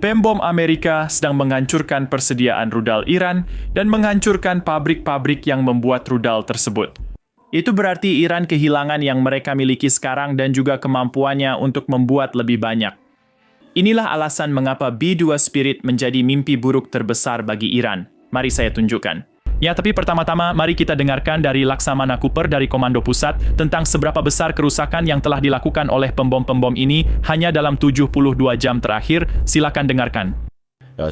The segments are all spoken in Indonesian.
Pem bom Amerika sedang menghancurkan persediaan rudal Iran dan menghancurkan pabrik-pabrik yang membuat rudal tersebut. Itu berarti Iran kehilangan yang mereka miliki sekarang dan juga kemampuannya untuk membuat lebih banyak. Inilah alasan mengapa B-2 Spirit menjadi mimpi buruk terbesar bagi Iran. Mari saya tunjukkan. Ya, tapi pertama-tama mari kita dengarkan dari Laksamana Cooper dari Komando Pusat tentang seberapa besar kerusakan yang telah dilakukan oleh pembom-pembom ini hanya dalam 72 jam terakhir. Silakan dengarkan.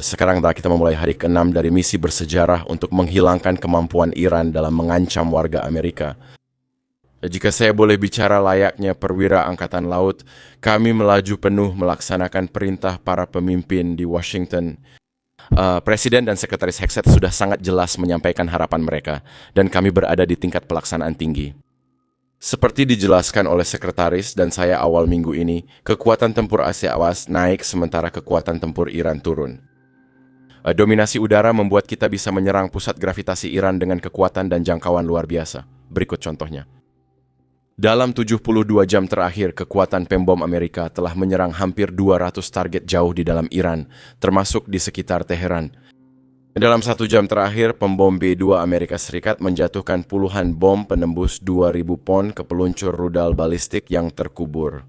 Sekarang kita memulai hari ke-6 dari misi bersejarah untuk menghilangkan kemampuan Iran dalam mengancam warga Amerika. Jika saya boleh bicara layaknya perwira Angkatan Laut, kami melaju penuh melaksanakan perintah para pemimpin di Washington. Presiden dan Sekretaris Hexet sudah sangat jelas menyampaikan harapan mereka, dan kami berada di tingkat pelaksanaan tinggi. Seperti dijelaskan oleh Sekretaris dan saya awal minggu ini, kekuatan tempur AS naik sementara kekuatan tempur Iran turun. Dominasi udara membuat kita bisa menyerang pusat gravitasi Iran dengan kekuatan dan jangkauan luar biasa. Berikut contohnya. Dalam 72 jam terakhir, kekuatan pembom Amerika telah menyerang hampir 200 target jauh di dalam Iran, termasuk di sekitar Teheran. Dalam 1 jam terakhir, pembom B-2 Amerika Serikat menjatuhkan puluhan bom penembus 2.000 pon ke peluncur rudal balistik yang terkubur.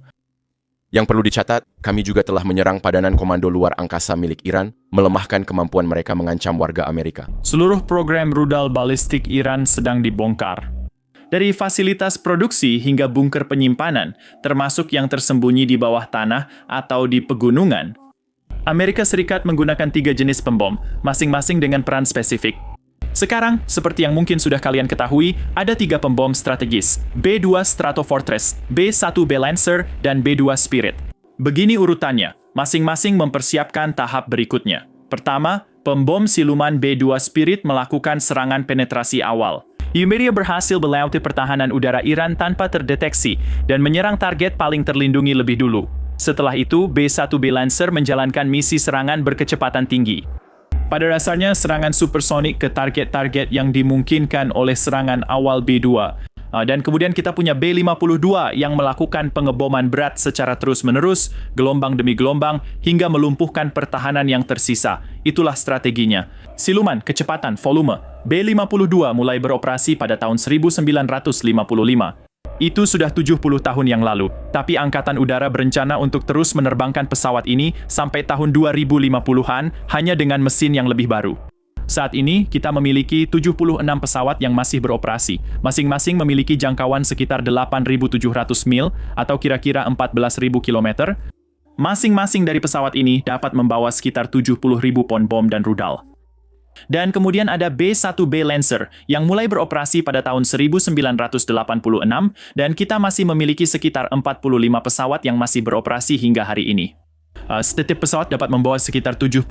Yang perlu dicatat, kami juga telah menyerang padanan komando luar angkasa milik Iran, melemahkan kemampuan mereka mengancam warga Amerika. Seluruh program rudal balistik Iran sedang dibongkar. Dari fasilitas produksi hingga bunker penyimpanan, termasuk yang tersembunyi di bawah tanah atau di pegunungan. Amerika Serikat menggunakan 3 jenis pembom, masing-masing dengan peran spesifik. Sekarang, seperti yang mungkin sudah kalian ketahui, ada 3 pembom strategis, B-2 Stratofortress, B-1B Lancer, dan B-2 Spirit. Begini urutannya, masing-masing mempersiapkan tahap berikutnya. Pertama, pembom siluman B-2 Spirit melakukan serangan penetrasi awal. Yumeria berhasil melewati pertahanan udara Iran tanpa terdeteksi dan menyerang target paling terlindungi lebih dulu. Setelah itu, B-1B Lancer menjalankan misi serangan berkecepatan tinggi. Pada dasarnya, serangan supersonik ke target-target yang dimungkinkan oleh serangan awal B-2. Dan kemudian kita punya B-52 yang melakukan pengeboman berat secara terus-menerus, gelombang demi gelombang, hingga melumpuhkan pertahanan yang tersisa. Itulah strateginya. Siluman, kecepatan, volume. B-52 mulai beroperasi pada tahun 1955. Itu sudah 70 tahun yang lalu, tapi Angkatan Udara berencana untuk terus menerbangkan pesawat ini sampai tahun 2050-an hanya dengan mesin yang lebih baru. Saat ini, kita memiliki 76 pesawat yang masih beroperasi. Masing-masing memiliki jangkauan sekitar 8.700 mil atau kira-kira 14.000 km. Masing-masing dari pesawat ini dapat membawa sekitar 70.000 pon bom dan rudal. Dan kemudian ada B-1B Lancer yang mulai beroperasi pada tahun 1986 dan kita masih memiliki sekitar 45 pesawat yang masih beroperasi hingga hari ini. Setiap pesawat dapat membawa sekitar 75.000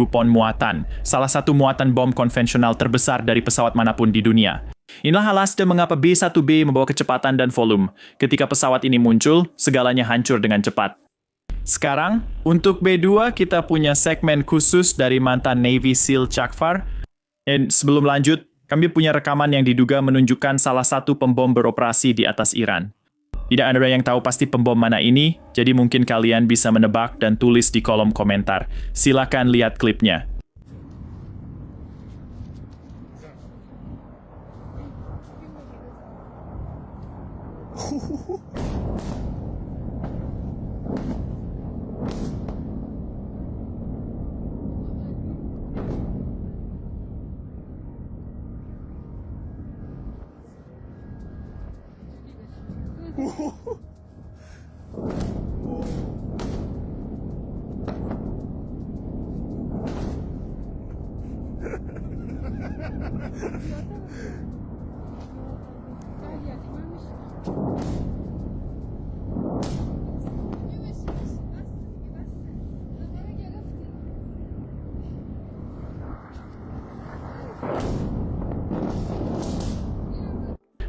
pon muatan, salah satu muatan bom konvensional terbesar dari pesawat manapun di dunia. Inilah alasan mengapa B-1B membawa kecepatan dan volume. Ketika pesawat ini muncul, segalanya hancur dengan cepat. Sekarang, untuk B-2 kita punya segmen khusus dari mantan Navy SEAL Chuck Farr. Dan sebelum lanjut, kami punya rekaman yang diduga menunjukkan salah satu pembom beroperasi di atas Iran. Tidak ada yang tahu pasti pembom mana ini, jadi mungkin kalian bisa menebak dan tulis di kolom komentar. Silakan lihat klipnya.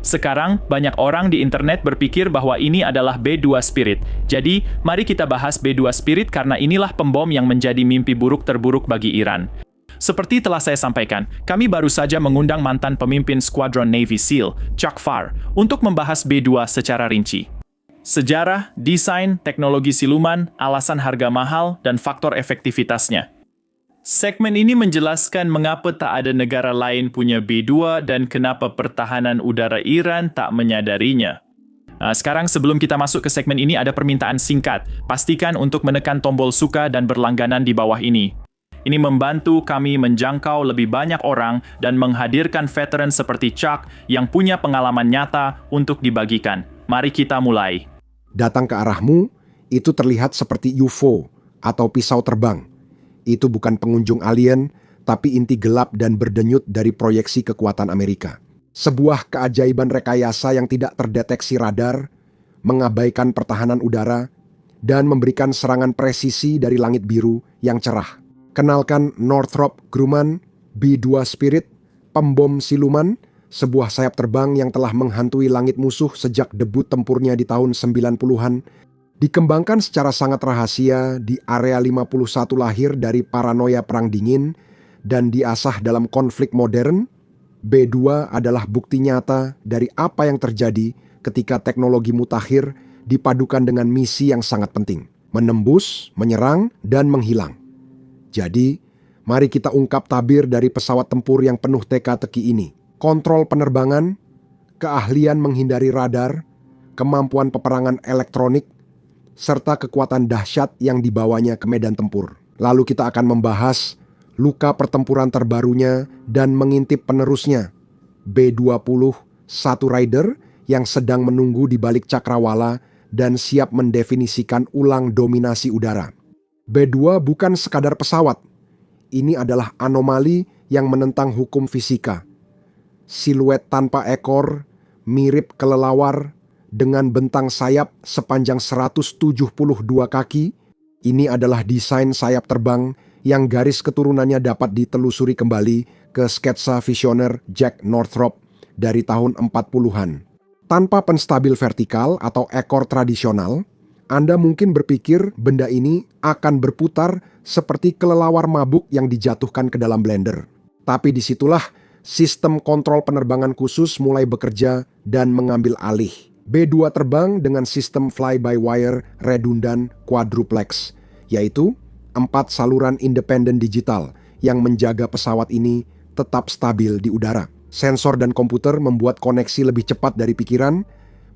Sekarang, banyak orang di internet berpikir bahwa ini adalah B-2 Spirit. Jadi, mari kita bahas B-2 Spirit karena inilah pembom yang menjadi mimpi buruk terburuk bagi Iran. Seperti telah saya sampaikan, kami baru saja mengundang mantan pemimpin Skuadron Navy SEAL, Chuck Farr, untuk membahas B-2 secara rinci. Sejarah, desain, teknologi siluman, alasan harga mahal, dan faktor efektivitasnya. Segmen ini menjelaskan mengapa tak ada negara lain punya B2 dan kenapa pertahanan udara Iran tak menyadarinya. Sekarang sebelum kita masuk ke segmen ini ada permintaan singkat. Pastikan untuk menekan tombol suka dan berlangganan di bawah ini. Ini membantu kami menjangkau lebih banyak orang dan menghadirkan veteran seperti Chuck yang punya pengalaman nyata untuk dibagikan. Mari kita mulai. Datang ke arahmu, itu terlihat seperti UFO atau pisau terbang. Itu bukan pengunjung alien, tapi inti gelap dan berdenyut dari proyeksi kekuatan Amerika. Sebuah keajaiban rekayasa yang tidak terdeteksi radar, mengabaikan pertahanan udara, dan memberikan serangan presisi dari langit biru yang cerah. Kenalkan Northrop Grumman B-2 Spirit, pembom siluman, sebuah sayap terbang yang telah menghantui langit musuh sejak debut tempurnya di tahun 90-an, dikembangkan secara sangat rahasia di Area 51 lahir dari paranoia Perang Dingin dan diasah dalam konflik modern. B-2 adalah bukti nyata dari apa yang terjadi ketika teknologi mutakhir dipadukan dengan misi yang sangat penting, menembus, menyerang, dan menghilang. Jadi, mari kita ungkap tabir dari pesawat tempur yang penuh teka-teki ini. Kontrol penerbangan, keahlian menghindari radar, kemampuan peperangan elektronik, serta kekuatan dahsyat yang dibawanya ke medan tempur. Lalu kita akan membahas luka pertempuran terbarunya dan mengintip penerusnya, B-20 Satu Rider yang sedang menunggu di balik cakrawala dan siap mendefinisikan ulang dominasi udara. B-2 bukan sekadar pesawat. Ini adalah anomali yang menentang hukum fisika. Siluet tanpa ekor, mirip kelelawar, dengan bentang sayap sepanjang 172 kaki, ini adalah desain sayap terbang yang garis keturunannya dapat ditelusuri kembali ke sketsa visioner Jack Northrop dari tahun 40-an. Tanpa penstabil vertikal atau ekor tradisional, Anda mungkin berpikir benda ini akan berputar seperti kelelawar mabuk yang dijatuhkan ke dalam blender. Tapi disitulah sistem kontrol penerbangan khusus mulai bekerja dan mengambil alih. B-2 terbang dengan sistem fly-by-wire redundan quadruplex, yaitu 4 saluran independen digital yang menjaga pesawat ini tetap stabil di udara. Sensor dan komputer membuat koneksi lebih cepat dari pikiran,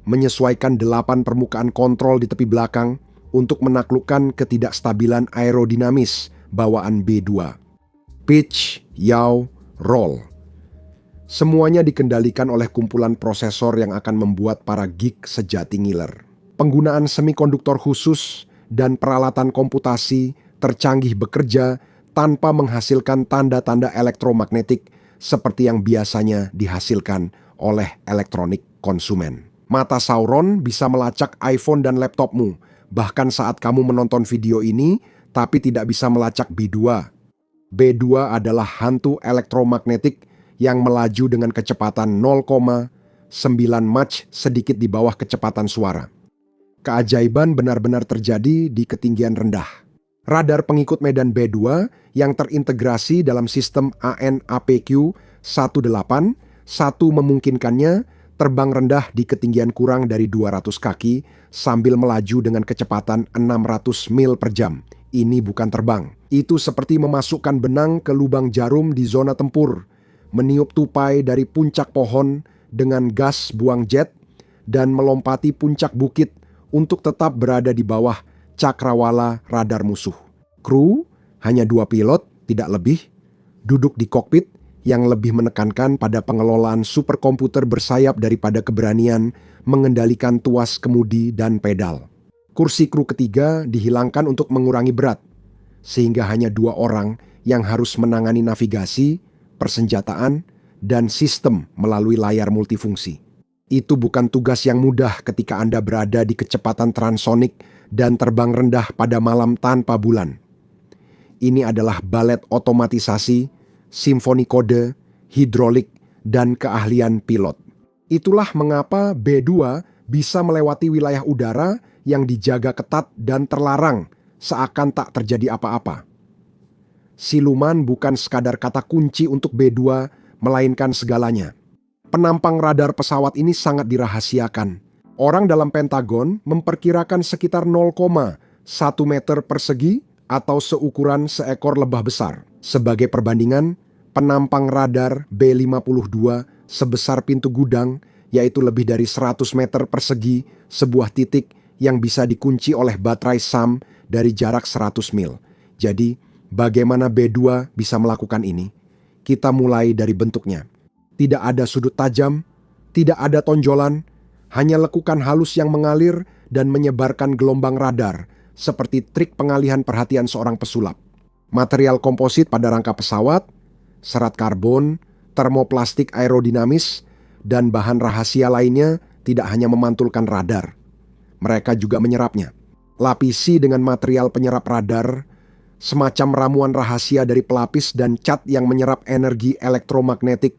menyesuaikan 8 permukaan kontrol di tepi belakang untuk menaklukkan ketidakstabilan aerodinamis bawaan B-2. Pitch, yaw, roll. Semuanya dikendalikan oleh kumpulan prosesor yang akan membuat para geek sejati ngiler. Penggunaan semikonduktor khusus dan peralatan komputasi tercanggih bekerja tanpa menghasilkan tanda-tanda elektromagnetik seperti yang biasanya dihasilkan oleh elektronik konsumen. Mata Sauron bisa melacak iPhone dan laptopmu, bahkan saat kamu menonton video ini, tapi tidak bisa melacak B-2. B-2 adalah hantu elektromagnetik yang melaju dengan kecepatan 0,9 Mach sedikit di bawah kecepatan suara. Keajaiban benar-benar terjadi di ketinggian rendah. Radar pengikut medan B-2 yang terintegrasi dalam sistem AN/APQ-18 memungkinkannya terbang rendah di ketinggian kurang dari 200 kaki sambil melaju dengan kecepatan 600 mil per jam. Ini bukan terbang. Itu seperti memasukkan benang ke lubang jarum di zona tempur, meniup tupai dari puncak pohon dengan gas buang jet, dan melompati puncak bukit untuk tetap berada di bawah cakrawala radar musuh. Kru, hanya 2 pilot, tidak lebih, duduk di kokpit yang lebih menekankan pada pengelolaan superkomputer bersayap daripada keberanian mengendalikan tuas kemudi dan pedal. Kursi kru ketiga dihilangkan untuk mengurangi berat, sehingga hanya 2 orang yang harus menangani navigasi, persenjataan, dan sistem melalui layar multifungsi. Itu bukan tugas yang mudah ketika Anda berada di kecepatan transonik dan terbang rendah pada malam tanpa bulan. Ini adalah balet otomatisasi, simfoni kode, hidrolik, dan keahlian pilot. Itulah mengapa B-2 bisa melewati wilayah udara yang dijaga ketat dan terlarang seakan tak terjadi apa-apa. Siluman bukan sekadar kata kunci untuk B-2, melainkan segalanya. Penampang radar pesawat ini sangat dirahasiakan. Orang dalam Pentagon memperkirakan sekitar 0,1 meter persegi atau seukuran seekor lebah besar. Sebagai perbandingan, penampang radar B-52 sebesar pintu gudang, yaitu lebih dari 100 meter persegi, sebuah titik yang bisa dikunci oleh baterai SAM dari jarak 100 mil. Jadi, bagaimana B-2 bisa melakukan ini? Kita mulai dari bentuknya. Tidak ada sudut tajam, tidak ada tonjolan, hanya lekukan halus yang mengalir dan menyebarkan gelombang radar, seperti trik pengalihan perhatian seorang pesulap. Material komposit pada rangka pesawat, serat karbon, termoplastik aerodinamis, dan bahan rahasia lainnya tidak hanya memantulkan radar. Mereka juga menyerapnya. Lapisi dengan material penyerap radar, semacam ramuan rahasia dari pelapis dan cat yang menyerap energi elektromagnetik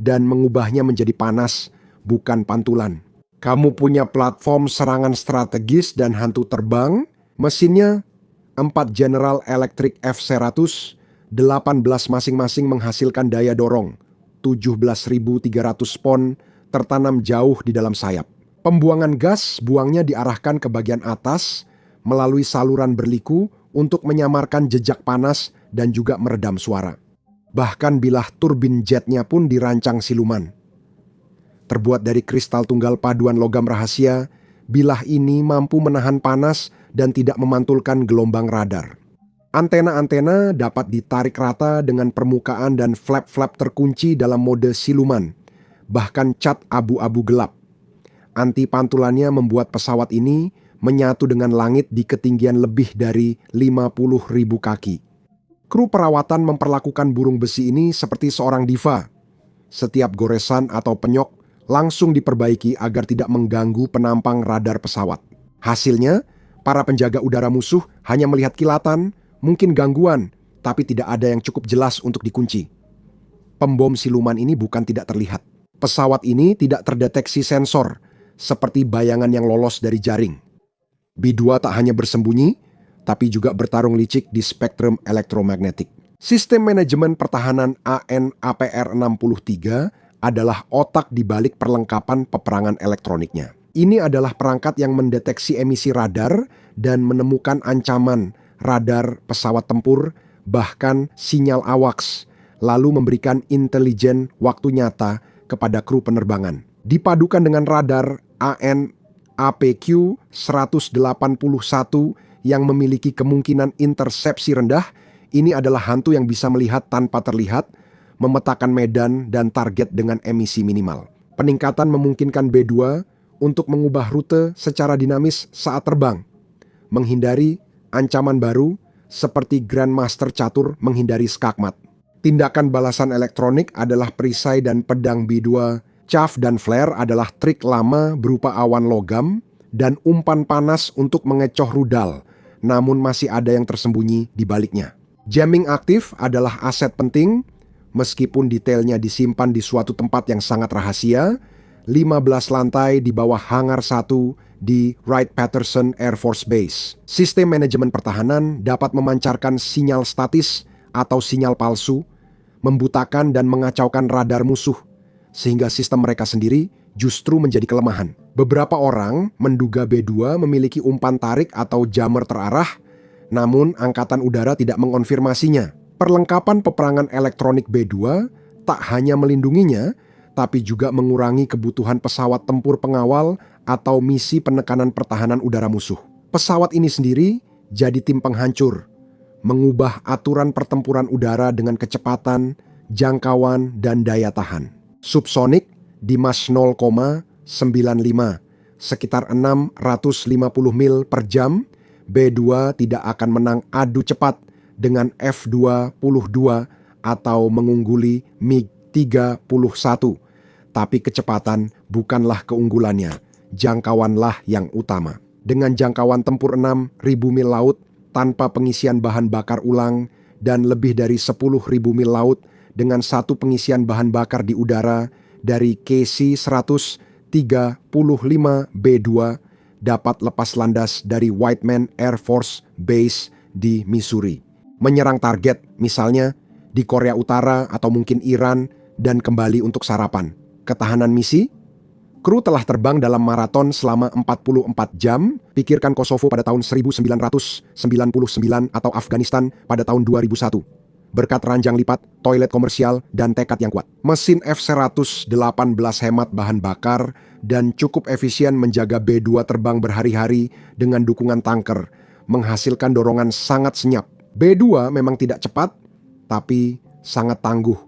dan mengubahnya menjadi panas, bukan pantulan. Kamu punya platform serangan strategis dan hantu terbang, mesinnya 4 General Electric F-100, 18 masing-masing menghasilkan daya dorong, 17.300 pon tertanam jauh di dalam sayap. Pembuangan gas buangnya diarahkan ke bagian atas melalui saluran berliku untuk menyamarkan jejak panas dan juga meredam suara. Bahkan bilah turbin jetnya pun dirancang siluman. Terbuat dari kristal tunggal paduan logam rahasia, bilah ini mampu menahan panas dan tidak memantulkan gelombang radar. Antena-antena dapat ditarik rata dengan permukaan dan flap-flap terkunci dalam mode siluman, bahkan cat abu-abu gelap. Anti pantulannya membuat pesawat ini menyatu dengan langit di ketinggian lebih dari 50.000 kaki. Kru perawatan memperlakukan burung besi ini seperti seorang diva. Setiap goresan atau penyok langsung diperbaiki agar tidak mengganggu penampang radar pesawat. Hasilnya, para penjaga udara musuh hanya melihat kilatan, mungkin gangguan, tapi tidak ada yang cukup jelas untuk dikunci. Pembom siluman ini bukan tidak terlihat. Pesawat ini tidak terdeteksi sensor, seperti bayangan yang lolos dari jaring. B-2 tak hanya bersembunyi, tapi juga bertarung licik di spektrum elektromagnetik. Sistem manajemen pertahanan AN/APR-63 adalah otak di balik perlengkapan peperangan elektroniknya. Ini adalah perangkat yang mendeteksi emisi radar dan menemukan ancaman radar pesawat tempur, bahkan sinyal AWACS, lalu memberikan intelijen waktu nyata kepada kru penerbangan. Dipadukan dengan radar AN/APQ-181 yang memiliki kemungkinan intersepsi rendah, ini adalah hantu yang bisa melihat tanpa terlihat, memetakan medan dan target dengan emisi minimal. Peningkatan memungkinkan B-2 untuk mengubah rute secara dinamis saat terbang, menghindari ancaman baru seperti Grandmaster Catur menghindari skakmat. Tindakan balasan elektronik adalah perisai dan pedang B-2. Chaff dan flare adalah trik lama berupa awan logam dan umpan panas untuk mengecoh rudal, namun masih ada yang tersembunyi di baliknya. Jamming aktif adalah aset penting. Meskipun detailnya disimpan di suatu tempat yang sangat rahasia, 15 lantai di bawah hangar 1 di Wright-Patterson Air Force Base. Sistem manajemen pertahanan dapat memancarkan sinyal statis atau sinyal palsu, membutakan dan mengacaukan radar musuh, sehingga sistem mereka sendiri justru menjadi kelemahan. Beberapa orang menduga B-2 memiliki umpan tarik atau jammer terarah, namun Angkatan Udara tidak mengonfirmasinya. Perlengkapan peperangan elektronik B-2 tak hanya melindunginya, tapi juga mengurangi kebutuhan pesawat tempur pengawal atau misi penekanan pertahanan udara musuh. Pesawat ini sendiri jadi tim penghancur, mengubah aturan pertempuran udara dengan kecepatan, jangkauan, dan daya tahan. Subsonik di Mach 0,95, sekitar 650 mil per jam, B-2 tidak akan menang adu cepat dengan F-22 atau mengungguli MiG-31. Tapi kecepatan bukanlah keunggulannya, jangkauanlah yang utama. Dengan jangkauan tempur 6.000 mil laut tanpa pengisian bahan bakar ulang dan lebih dari 10.000 mil laut dengan satu pengisian bahan bakar di udara dari KC-135B2 dapat lepas landas dari Whiteman Air Force Base di Missouri. Menyerang target, misalnya di Korea Utara atau mungkin Iran, dan kembali untuk sarapan. Ketahanan misi, Kru telah terbang dalam maraton selama 44 jam, pikirkan Kosovo pada tahun 1999 atau Afghanistan pada tahun 2001. Berkat ranjang lipat, toilet komersial, dan tekad yang kuat. Mesin F-118 hemat bahan bakar dan cukup efisien menjaga B-2 terbang berhari-hari dengan dukungan tanker, menghasilkan dorongan sangat senyap. B-2 memang tidak cepat, tapi sangat tangguh,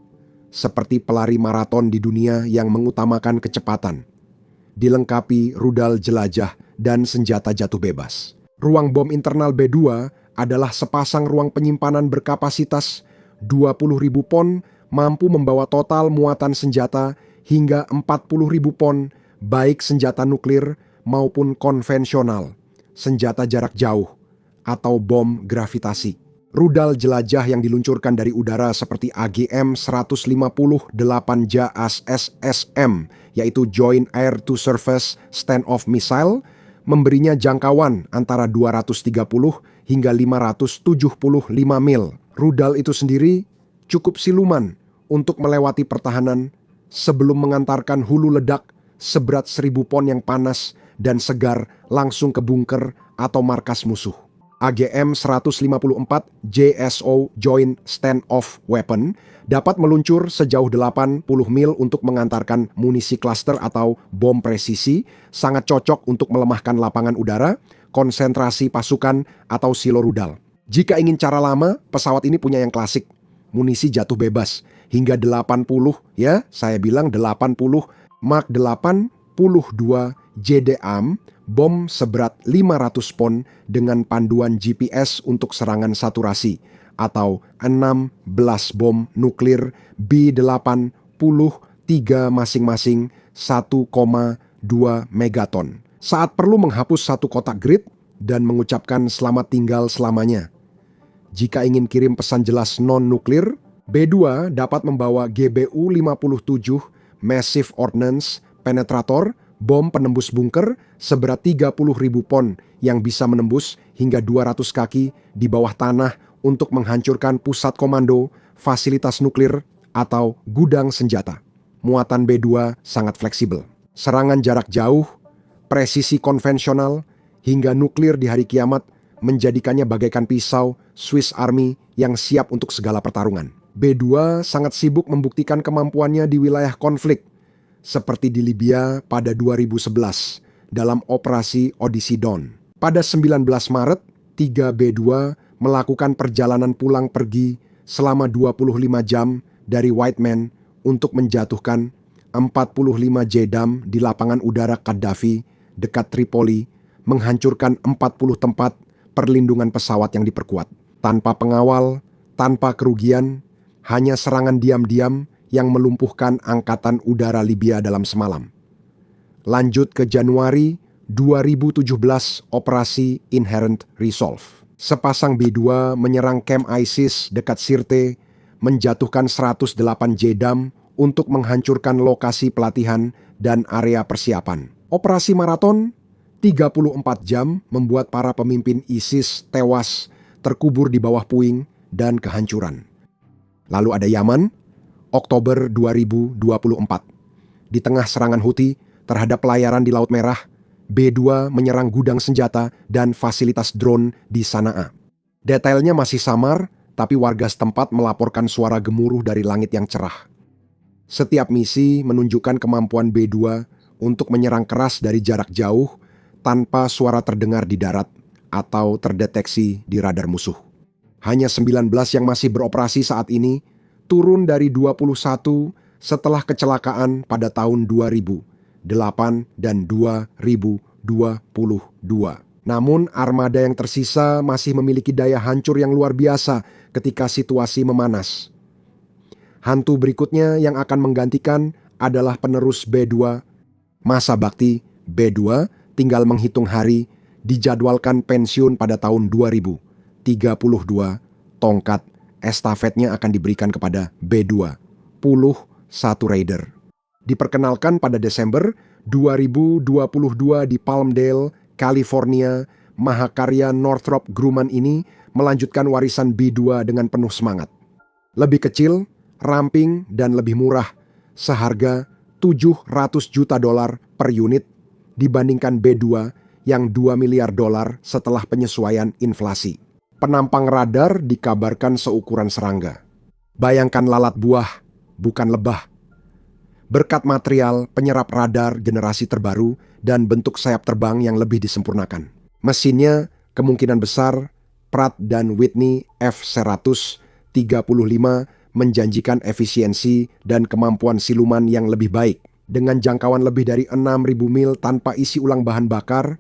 seperti pelari maraton di dunia yang mengutamakan kecepatan. Dilengkapi rudal jelajah dan senjata jatuh bebas. Ruang bom internal B-2 adalah sepasang ruang penyimpanan berkapasitas 20.000 pon, mampu membawa total muatan senjata hingga 40.000 pon, baik senjata nuklir maupun konvensional, senjata jarak jauh, atau bom gravitasi. Rudal jelajah yang diluncurkan dari udara seperti AGM-150 JAS SSM, yaitu Joint Air to Surface Standoff Missile, memberinya jangkauan antara 230 hingga 575 mil. Rudal itu sendiri cukup siluman untuk melewati pertahanan sebelum mengantarkan hulu ledak seberat 1000 pon yang panas dan segar langsung ke bunker atau markas musuh. AGM-154 JSO Joint Standoff Weapon dapat meluncur sejauh 80 mil untuk mengantarkan munisi cluster atau bom presisi, sangat cocok untuk melemahkan lapangan udara, konsentrasi pasukan, atau silo rudal. Jika ingin cara lama, pesawat ini punya yang klasik, munisi jatuh bebas, hingga 80, ya, saya bilang 80 Mark 82 JDAM, bom seberat 500 pon dengan panduan GPS untuk serangan saturasi, atau 16 bom nuklir B-83 masing-masing 1,2 megaton. Saat perlu menghapus satu kotak grid dan mengucapkan selamat tinggal selamanya. Jika ingin kirim pesan jelas non-nuklir, B-2 dapat membawa GBU-57 Massive Ordnance Penetrator, bom penembus bunker seberat 30.000 pon yang bisa menembus hingga 200 kaki di bawah tanah untuk menghancurkan pusat komando, fasilitas nuklir, atau gudang senjata. Muatan B-2 sangat fleksibel. Serangan jarak jauh, presisi konvensional, hingga nuklir di hari kiamat menjadikannya bagaikan pisau Swiss Army yang siap untuk segala pertarungan. B-2 sangat sibuk membuktikan kemampuannya di wilayah konflik, seperti di Libya pada 2011 dalam operasi Odyssey Dawn. Pada 19 Maret, 3 B-2 melakukan perjalanan pulang pergi selama 25 jam dari Whiteman untuk menjatuhkan 45 JDAM di lapangan udara Gaddafi dekat Tripoli, menghancurkan 40 tempat perlindungan pesawat yang diperkuat. Tanpa pengawal, tanpa kerugian, hanya serangan diam-diam yang melumpuhkan angkatan udara Libya dalam semalam. Lanjut ke Januari 2017, operasi Inherent Resolve. Sepasang B-2 menyerang kamp ISIS dekat Sirte, menjatuhkan 108 JDAM untuk menghancurkan lokasi pelatihan dan area persiapan. Operasi Maraton 34 jam membuat para pemimpin ISIS tewas, terkubur di bawah puing dan kehancuran. Lalu ada Yaman, Oktober 2024. Di tengah serangan Houthi terhadap pelayaran di Laut Merah, B-2 menyerang gudang senjata dan fasilitas drone di Sanaa. Detailnya masih samar, tapi warga setempat melaporkan suara gemuruh dari langit yang cerah. Setiap misi menunjukkan kemampuan B-2 untuk menyerang keras dari jarak jauh tanpa suara terdengar di darat atau terdeteksi di radar musuh. Hanya 19 yang masih beroperasi saat ini, turun dari 21 setelah kecelakaan pada tahun 2008 dan 2022. Namun armada yang tersisa masih memiliki daya hancur yang luar biasa ketika situasi memanas. Hantu berikutnya yang akan menggantikan adalah penerus B-2. Masa bakti B-2 tinggal menghitung hari, dijadwalkan pensiun pada tahun 2032. Tongkat estafetnya akan diberikan kepada B-2, Puluh 1 Raider. Diperkenalkan pada Desember 2022 di Palmdale, California, mahakarya Northrop Grumman ini melanjutkan warisan B-2 dengan penuh semangat. Lebih kecil, ramping, dan lebih murah, seharga $700 juta per unit dibandingkan B2 yang 2 miliar dolar setelah penyesuaian inflasi. Penampang radar dikabarkan seukuran serangga. Bayangkan lalat buah, bukan lebah. Berkat material penyerap radar generasi terbaru dan bentuk sayap terbang yang lebih disempurnakan. Mesinnya kemungkinan besar Pratt dan Whitney F135 menjanjikan efisiensi dan kemampuan siluman yang lebih baik. Dengan jangkauan lebih dari 6.000 mil tanpa isi ulang bahan bakar,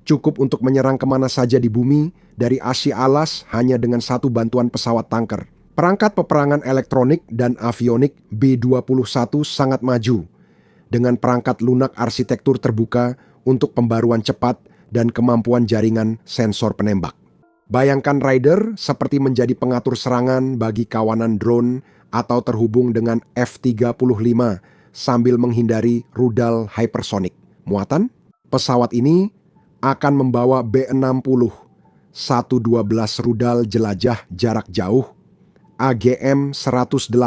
cukup untuk menyerang kemana saja di bumi dari Asia alas hanya dengan satu bantuan pesawat tanker. Perangkat peperangan elektronik dan avionik B-21 sangat maju, dengan perangkat lunak arsitektur terbuka untuk pembaruan cepat dan kemampuan jaringan sensor penembak. Bayangkan Raider seperti menjadi pengatur serangan bagi kawanan drone atau terhubung dengan F-35 sambil menghindari rudal hypersonic. Muatan? Pesawat ini akan membawa B-60, 112 rudal jelajah jarak jauh, AGM-181,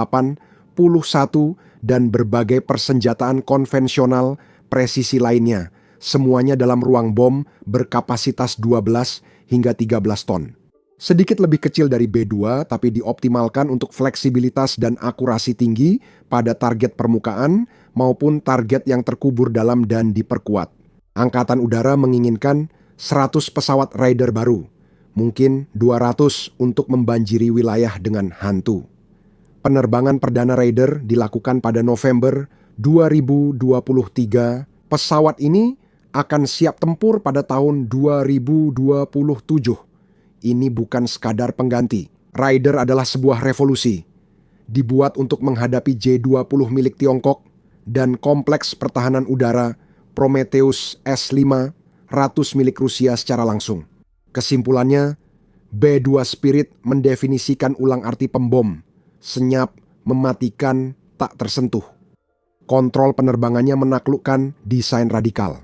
dan berbagai persenjataan konvensional presisi lainnya, semuanya dalam ruang bom berkapasitas 12 hingga 13 ton. Sedikit lebih kecil dari B2 tapi dioptimalkan untuk fleksibilitas dan akurasi tinggi pada target permukaan maupun target yang terkubur dalam dan diperkuat. Angkatan Udara menginginkan 100 pesawat Raider baru, mungkin 200 untuk membanjiri wilayah dengan hantu. Penerbangan perdana Raider dilakukan pada November 2023. Pesawat ini akan siap tempur pada tahun 2027. Ini bukan sekadar pengganti. Raider adalah sebuah revolusi. Dibuat untuk menghadapi J-20 milik Tiongkok dan kompleks pertahanan udara Prometheus S-5 ratus milik Rusia secara langsung. Kesimpulannya, B-2 Spirit mendefinisikan ulang arti pembom, senyap, mematikan, tak tersentuh. Kontrol penerbangannya menaklukkan desain radikal.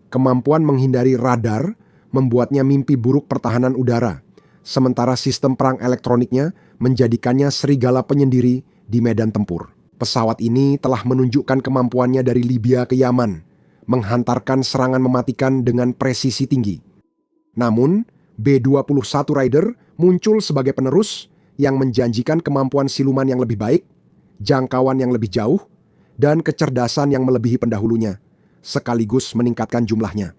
Kemampuan menghindari radar membuatnya mimpi buruk pertahanan udara, sementara sistem perang elektroniknya menjadikannya serigala penyendiri di medan tempur. Pesawat ini telah menunjukkan kemampuannya dari Libya ke Yaman, menghantarkan serangan mematikan dengan presisi tinggi. Namun, B-21 Raider muncul sebagai penerus yang menjanjikan kemampuan siluman yang lebih baik, jangkauan yang lebih jauh, dan kecerdasan yang melebihi pendahulunya, sekaligus meningkatkan jumlahnya.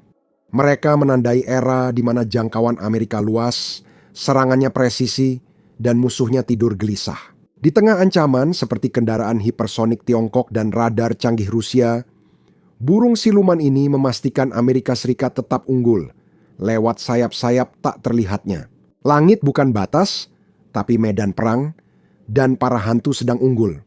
Mereka menandai era di mana jangkauan Amerika luas, serangannya presisi, dan musuhnya tidur gelisah. Di tengah ancaman seperti kendaraan hipersonik Tiongkok dan radar canggih Rusia, burung siluman ini memastikan Amerika Serikat tetap unggul lewat sayap-sayap tak terlihatnya. Langit bukan batas, tapi medan perang, dan para hantu sedang unggul.